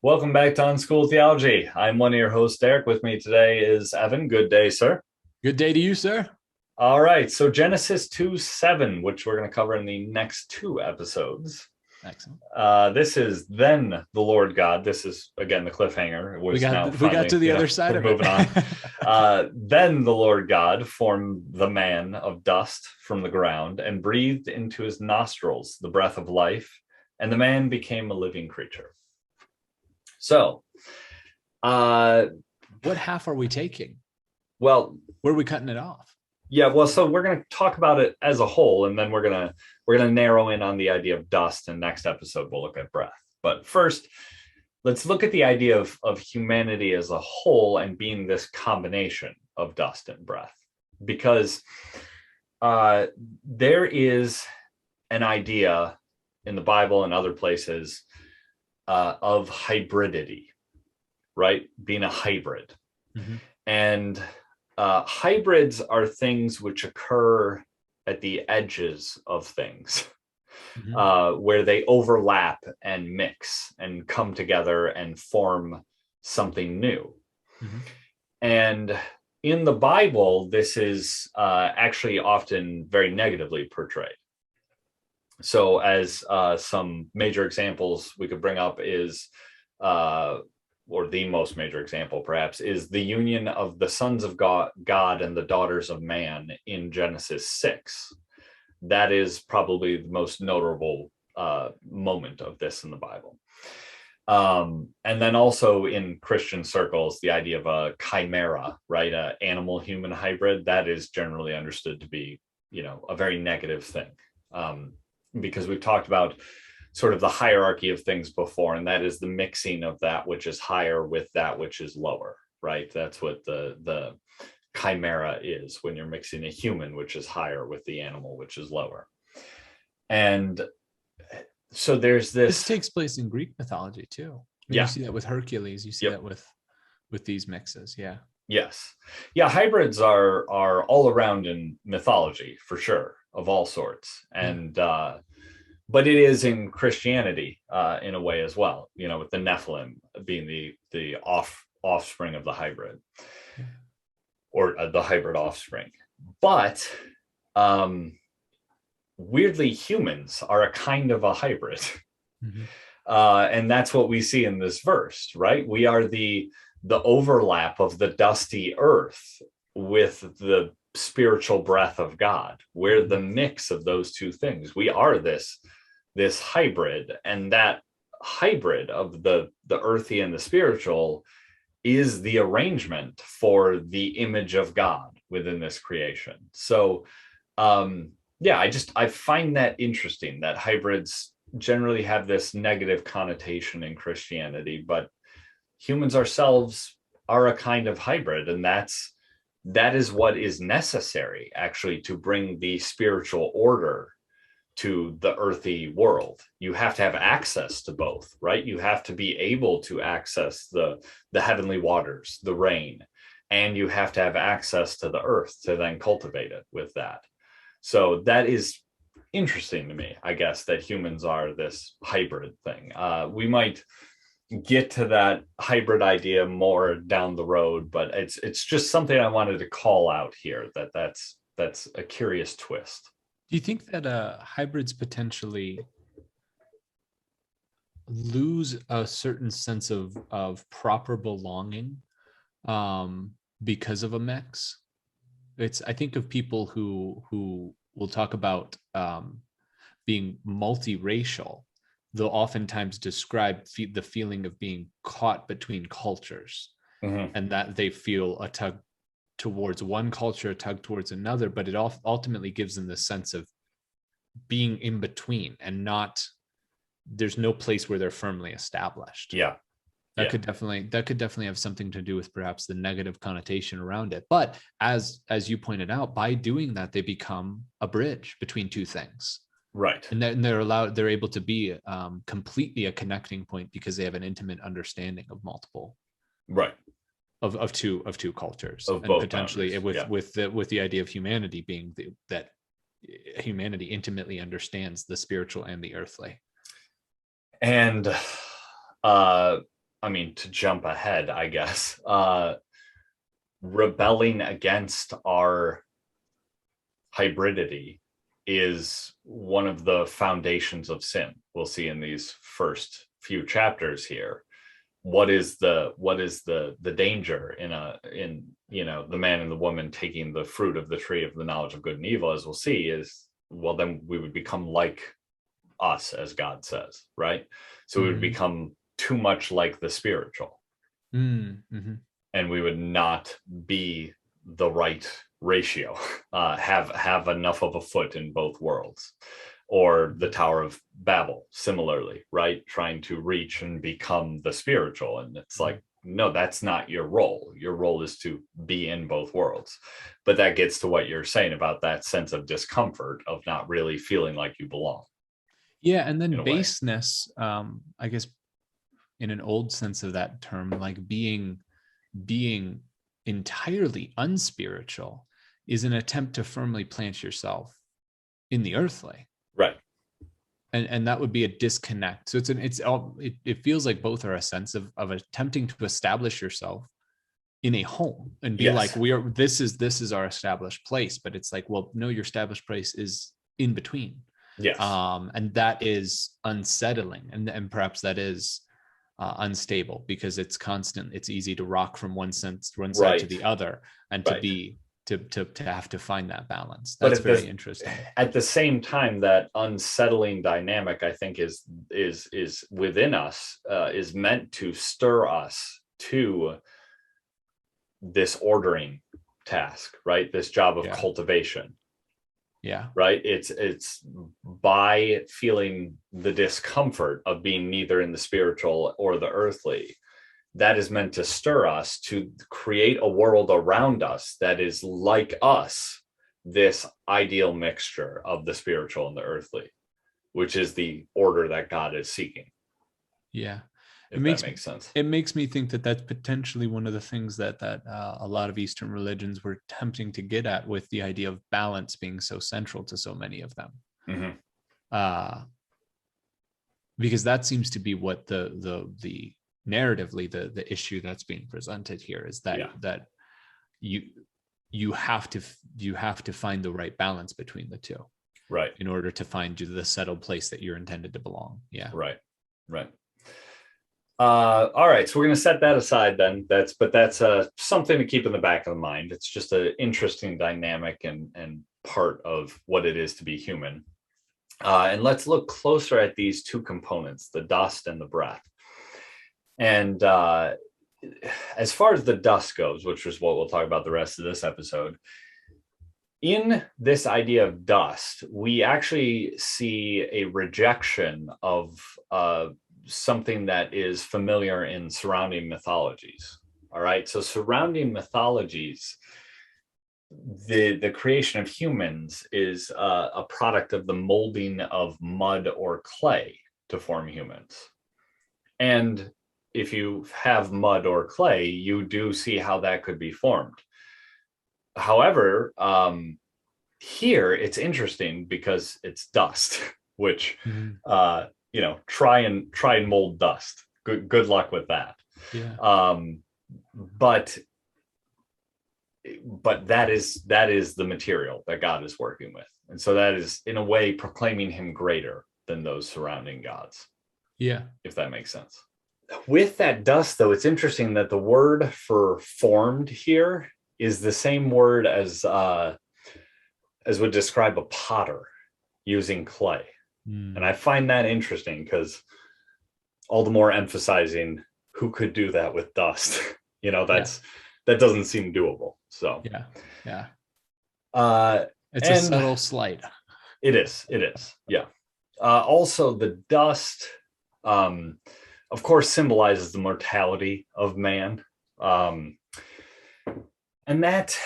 Welcome back to Unschooled Theology. I'm one of your hosts, Derick. With me today is Evan. Good day, sir. Good day to you, sir. All right, so Genesis 2:7, which we're going to cover in the next two episodes. Excellent. This is then the Lord God. This is again the cliffhanger. It was We got to the other side of it. Moving on. Then the Lord God formed the man of dust from the ground and breathed into his nostrils the breath of life, and the man became a living creature. So, what half are we taking? Well, where are we cutting it off? Yeah, well, so we're going to talk about it as a whole, and then we're gonna narrow in on the idea of dust. And next episode we'll look at breath. But first, let's look at the idea of humanity as a whole and being this combination of dust and breath, because there is an idea in the Bible and other places of hybridity, right? Being a hybrid. Mm-hmm. And hybrids are things which occur at the edges of things, mm-hmm. Where they overlap and mix and come together and form something new. Mm-hmm. And in the Bible, this is actually often very negatively portrayed. So as some major examples we could bring up is, or the most major example perhaps, is the union of the sons of God and the daughters of man in Genesis 6. That is probably the most notable moment of this in the Bible. And then also in Christian circles, the idea of a chimera, right? An animal-human hybrid, that is generally understood to be, a very negative thing. Because we've talked about sort of the hierarchy of things before, and that is the mixing of that which is higher with that which is lower, right? That's what the chimera is, when you're mixing a human which is higher with the animal which is lower. And so there's this takes place in Greek mythology too. Yeah. You see that with Hercules, you see that with these mixes. Yes. Hybrids are all around in mythology for sure, of all sorts. And but it is in Christianity in a way as well, with the Nephilim being the offspring of the hybrid, or the hybrid offspring. But weirdly, humans are a kind of a hybrid. Mm-hmm. And that's what we see in this verse, right? We are the overlap of the dusty earth with the spiritual breath of God. We're the mix of those two things. We are this hybrid, and that hybrid of the earthy and the spiritual is the arrangement for the image of God within this creation. So I find that interesting that hybrids generally have this negative connotation in Christianity, but humans ourselves are a kind of hybrid, and that is what is necessary actually to bring the spiritual order to the earthy world. You have to have access to both, right? You have to be able to access the heavenly waters, the rain, and you have to have access to the earth to then cultivate it with that. So that is interesting to me, I guess, that humans are this hybrid thing. We might get to that hybrid idea more down the road, but it's just something I wanted to call out here, that's a curious twist. Do you think that hybrids potentially lose a certain sense of proper belonging because of a mix? I think of people who will talk about being multiracial. They'll oftentimes describe the feeling of being caught between cultures, mm-hmm. and that they feel a tug towards one culture, a tug towards another, but it ultimately gives them the sense of being in between, and there's no place where they're firmly established. That could definitely have something to do with perhaps the negative connotation around it. But as you pointed out, by doing that, they become a bridge between two things. Right. And they're able to be completely a connecting point because they have an intimate understanding of multiple. Right. Of two cultures, of and both potentially with the idea of humanity being that humanity intimately understands the spiritual and the earthly. And I mean, to jump ahead, I guess, rebelling against our hybridity is one of the foundations of sin. We'll see in these first few chapters here. What is the danger in the man and the woman taking the fruit of the tree of the knowledge of good and evil, as we'll see, is, well, then we would become like us, as God says, right? So we would become too much like the spiritual. Mm-hmm. And we would not be the right ratio, have enough of a foot in both worlds. Or the Tower of Babel, similarly, right? Trying to reach and become the spiritual. And it's like, no, that's not your role. Your role is to be in both worlds. But that gets to what you're saying about that sense of discomfort of not really feeling like you belong. Yeah. And then baseness, I guess, in an old sense of that term, like being entirely unspiritual is an attempt to firmly plant yourself in the earthly. Right. And that would be a disconnect. So it feels like both are a sense of attempting to establish yourself in a home and be like, this is our established place. But it's like, well, no, your established place is in between. Yes. And that is unsettling. And perhaps that is unstable, because it's constant. It's easy to rock from one side to the other, and to have to find that balance. That's very interesting. At the same time, that unsettling dynamic, I think, is within us, is meant to stir us to this ordering task, right? This job of cultivation. Yeah. Right. It's by feeling the discomfort of being neither in the spiritual or the earthly, that is meant to stir us to create a world around us that is like us, this ideal mixture of the spiritual and the earthly, which is the order that God is seeking. Yeah. That makes sense. It makes me think that that's potentially one of the things that a lot of Eastern religions were attempting to get at, with the idea of balance being so central to so many of them. Mm-hmm. Because that seems to be what the narratively the issue that's being presented here is, that you have to find the right balance between the two, right, in order to find the settled place that you're intended to belong. Yeah. Right. All right, so we're going to set that aside then. That's something to keep in the back of the mind. It's just an interesting dynamic and part of what it is to be human. And let's look closer at these two components, the dust and the breath. And as far as the dust goes, which is what we'll talk about the rest of this episode, in this idea of dust, we actually see a rejection of something that is familiar in surrounding mythologies. All right, so surrounding mythologies, the creation of humans is a product of the molding of mud or clay to form humans. And if you have mud or clay, you do see how that could be formed. However, here it's interesting because it's dust, which try and mold dust. Good luck with that. Yeah. But that is the material that God is working with, and so that is in a way proclaiming him greater than those surrounding gods. Yeah, if that makes sense. With that dust, though, it's interesting that the word for formed here is the same word as would describe a potter using clay. And I find that interesting because all the more emphasizing who could do that with dust. That doesn't seem doable. So it's a subtle slight. It is. Yeah. Also, the dust, of course, symbolizes the mortality of man. And that,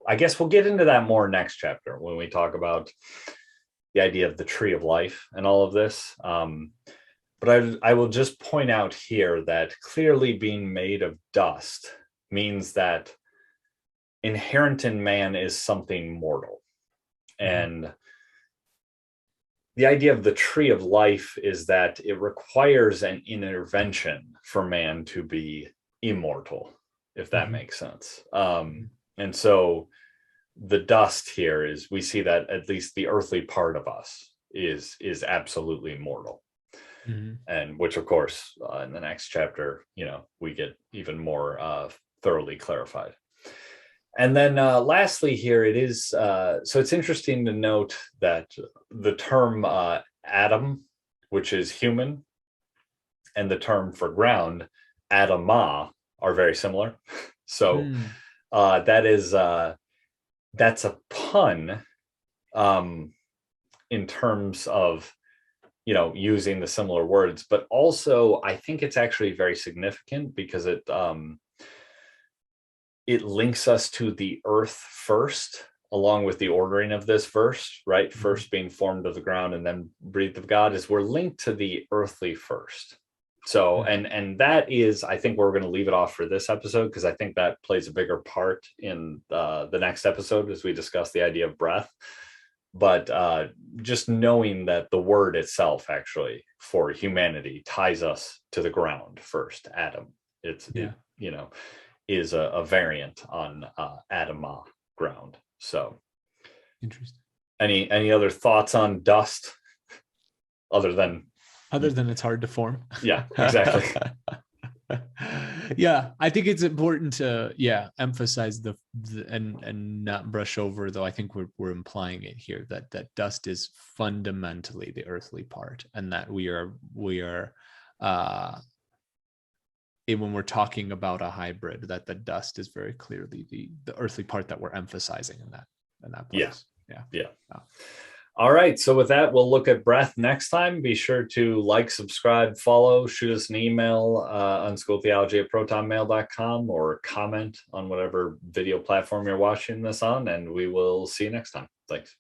I guess we'll get into that more next chapter when we talk about the idea of the tree of life and all of this. But I will just point out here that clearly being made of dust means that inherent in man is something mortal. And the idea of the tree of life is that it requires an intervention for man to be immortal, if that makes sense. And so the dust here is, we see that at least the earthly part of us is absolutely mortal. And which, of course, in the next chapter, we get even more thoroughly clarified. And then lastly here, it is, so it's interesting to note that the term Adam, which is human, and the term for ground, Adamah, are very similar. So that's a pun in terms of, using the similar words, but also I think it's actually very significant because it links us to the earth first, along with the ordering of this verse, right? First being formed of the ground and then breathed of God, is we're linked to the earthly first. So, and that is, I think we're going to leave it off for this episode, because I think that plays a bigger part in the next episode as we discuss the idea of breath. But just knowing that the word itself actually for humanity ties us to the ground first, Adam. It is a variant on Adamah, ground. So interesting. Any other thoughts on dust other than it's hard to form? Yeah, exactly. Yeah, I think it's important to emphasize the and not brush over, though I think we're implying it here, that dust is fundamentally the earthly part, and that we are when we're talking about a hybrid, that the dust is very clearly the earthly part that we're emphasizing in that place. Yeah. All right. So with that, we'll look at breath next time. Be sure to like, subscribe, follow, shoot us an email, unschooltheology@protonmail.com, or comment on whatever video platform you're watching this on, and we will see you next time. Thanks.